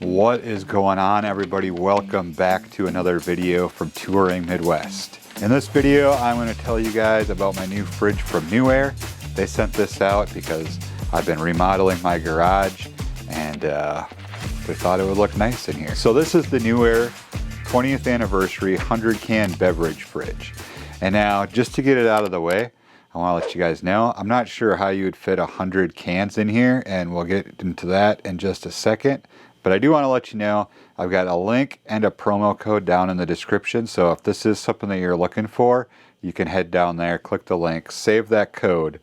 What is going on, everybody? Welcome back to another video from Touring Midwest. In this video, I'm going to tell you guys about my new fridge from NewAir. They sent this out because I've been remodeling my garage and they thought it would look nice in here. So this is the NewAir 20th anniversary 100 can beverage fridge. And now, just to get it out of the way, I want to let you guys know, I'm not sure how you would fit 100 cans in here, and we'll get into that in just a second. But I do want to let you know, I've got a link and a promo code down in the description. So if this is something that you're looking for, you can head down there, click the link, save that code,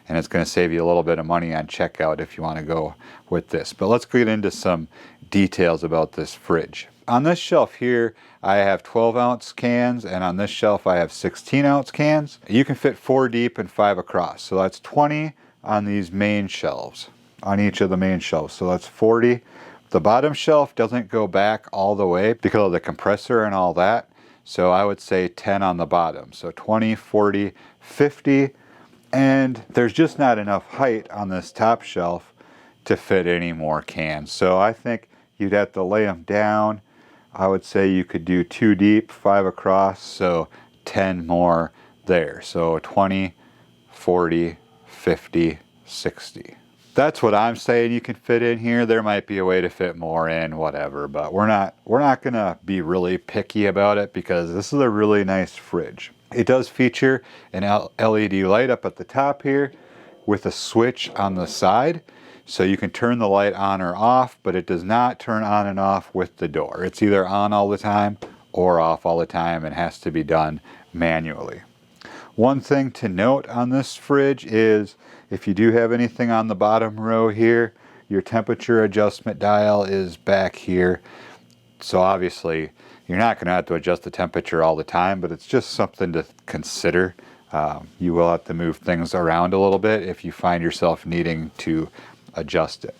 and it's going to save you a little bit of money on checkout if you want to go with this. But let's get into some details about this fridge. On this shelf here, I have 12-ounce cans, and on this shelf I have 16-ounce cans. You can fit 4 deep and 5 across. So that's 20 on these main shelves, on each of the main shelves. So that's 40. The bottom shelf doesn't go back all the way because of the compressor and all that. So I would say 10 on the bottom. So 20, 40, 50. And there's just not enough height on this top shelf to fit any more cans. So I think you'd have to lay them down. I would say you could do 2 deep, 5 across, so 10 more there. So 20, 40, 50, 60. That's what I'm saying you can fit in here. There might be a way to fit more in, whatever, but we're not gonna be really picky about it because this is a really nice fridge. It does feature an LED light up at the top here with a switch on the side. So you can turn the light on or off, but it does not turn on and off with the door. It's either on all the time or off all the time and has to be done manually. One thing to note on this fridge is if you do have anything on the bottom row here, your temperature adjustment dial is back here. So obviously you're not going to have to adjust the temperature all the time, but it's just something to consider. You will have to move things around a little bit if you find yourself needing to adjust it.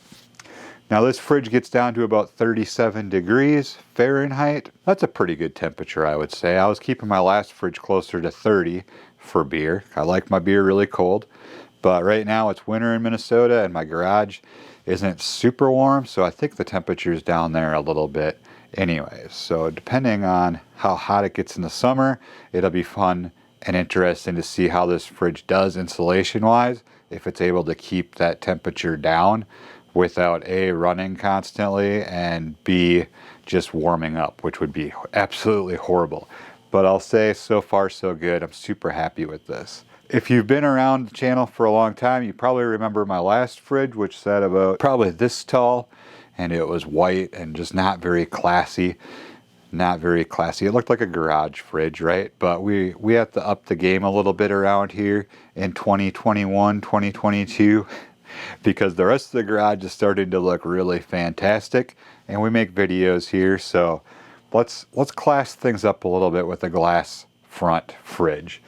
Now this fridge gets down to about 37 degrees Fahrenheit. That's a pretty good temperature, I would say. I was keeping my last fridge closer to 30 for beer. I like my beer really cold, but right now it's winter in Minnesota and my garage isn't super warm, so I think the temperature is down there a little bit anyways. So depending on how hot it gets in the summer, it'll be fun and interesting to see how this fridge does insulation wise, if it's able to keep that temperature down without A, running constantly, and B, just warming up, which would be absolutely horrible. But I'll say so far so good. I'm super happy with this. If you've been around the channel for a long time, you probably remember my last fridge, which sat about probably this tall, and it was white and just not very classy. Not very classy. It looked like a garage fridge, right? But we have to up the game a little bit around here in 2021, 2022, because the rest of the garage is starting to look really fantastic, and we make videos here, so let's class things up a little bit with a glass front fridge.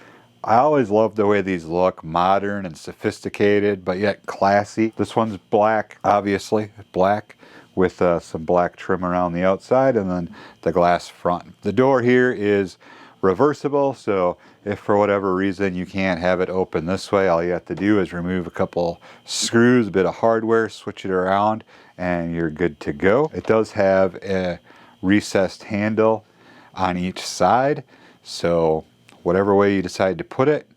I always love the way these look, modern and sophisticated, but yet classy. This one's black, obviously, black, with some black trim around the outside, and then the glass front. The door here is reversible, so if for whatever reason you can't have it open this way, all you have to do is remove a couple screws, a bit of hardware, switch it around, and you're good to go. It does have a recessed handle on each side, so whatever way you decide to put it,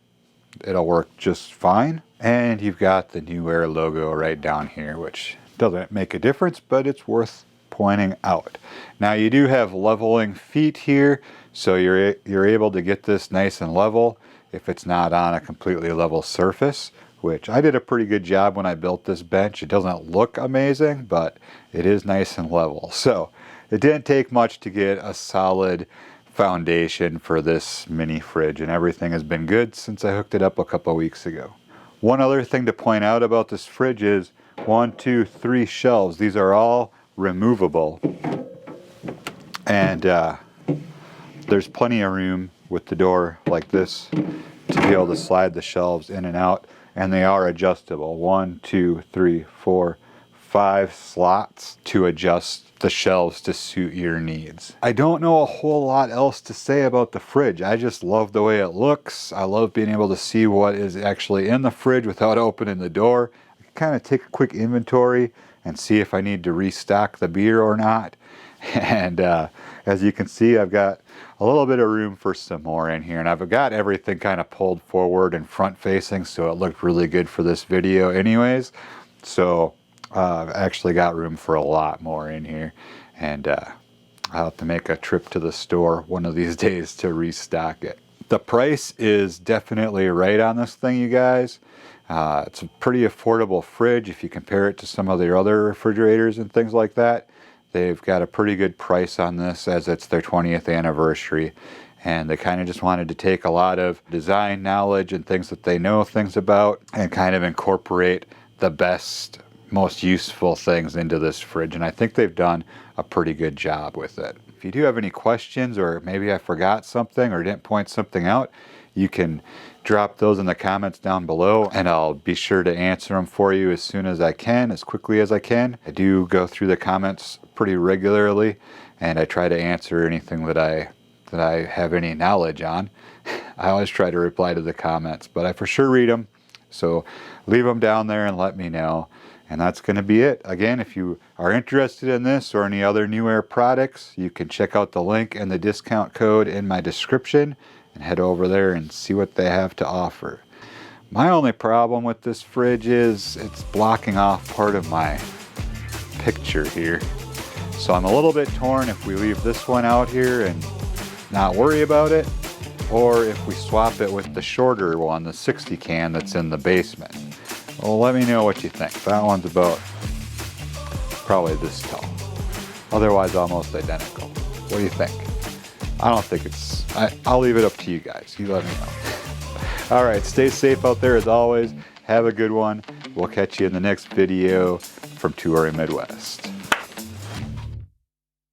it'll work just fine. And you've got the NewAir logo right down here, which doesn't make a difference, but it's worth pointing out. Now you do have leveling feet here, so you're able to get this nice and level if it's not on a completely level surface, which I did a pretty good job when I built this bench. It doesn't look amazing, but it is nice and level. So it didn't take much to get a solid foundation for this mini fridge, and everything has been good since I hooked it up a couple weeks ago. One other thing to point out about this fridge is 1, 2, 3 shelves. These are all removable, and there's plenty of room with the door like this to be able to slide the shelves in and out, and they are adjustable. 1, 2, 3, 4, 5 slots to adjust the shelves to suit your needs. I don't know a whole lot else to say about the fridge. I just love the way it looks. I love being able to see what is actually in the fridge without opening the door. I can kind of take a quick inventory and see if I need to restock the beer or not. And as you can see, I've got a little bit of room for some more in here, and I've got everything kind of pulled forward and front facing, so it looked really good for this video anyways. So I've actually got room for a lot more in here, and I'll have to make a trip to the store one of these days to restock it. The price is definitely right on this thing, you guys. It's a pretty affordable fridge if you compare it to some of their other refrigerators and things like that. They've got a pretty good price on this as it's their 20th anniversary, and they kind of just wanted to take a lot of design knowledge and things that they know things about and kind of incorporate the best, most useful things into this fridge, and I think they've done a pretty good job with it. If you do have any questions, or maybe I forgot something or didn't point something out, you can drop those in the comments down below, and I'll be sure to answer them for you as soon as I can, as quickly as I can. I do go through the comments pretty regularly, and I try to answer anything that I have any knowledge on. I always try to reply to the comments, but I for sure read them, so leave them down there and let me know. And that's going to be it. Again, if you are interested in this or any other NewAir products, you can check out the link and the discount code in my description and head over there and see what they have to offer. My only problem with this fridge is it's blocking off part of my picture here. So I'm a little bit torn if we leave this one out here and not worry about it, or if we swap it with the shorter one, the 60 can that's in the basement. Well, let me know what you think. That one's about probably this tall. Otherwise, almost identical. What do you think? I don't think it's... I'll leave it up to you guys. You let me know. All right, stay safe out there as always. Have a good one. We'll catch you in the next video from Touring Midwest.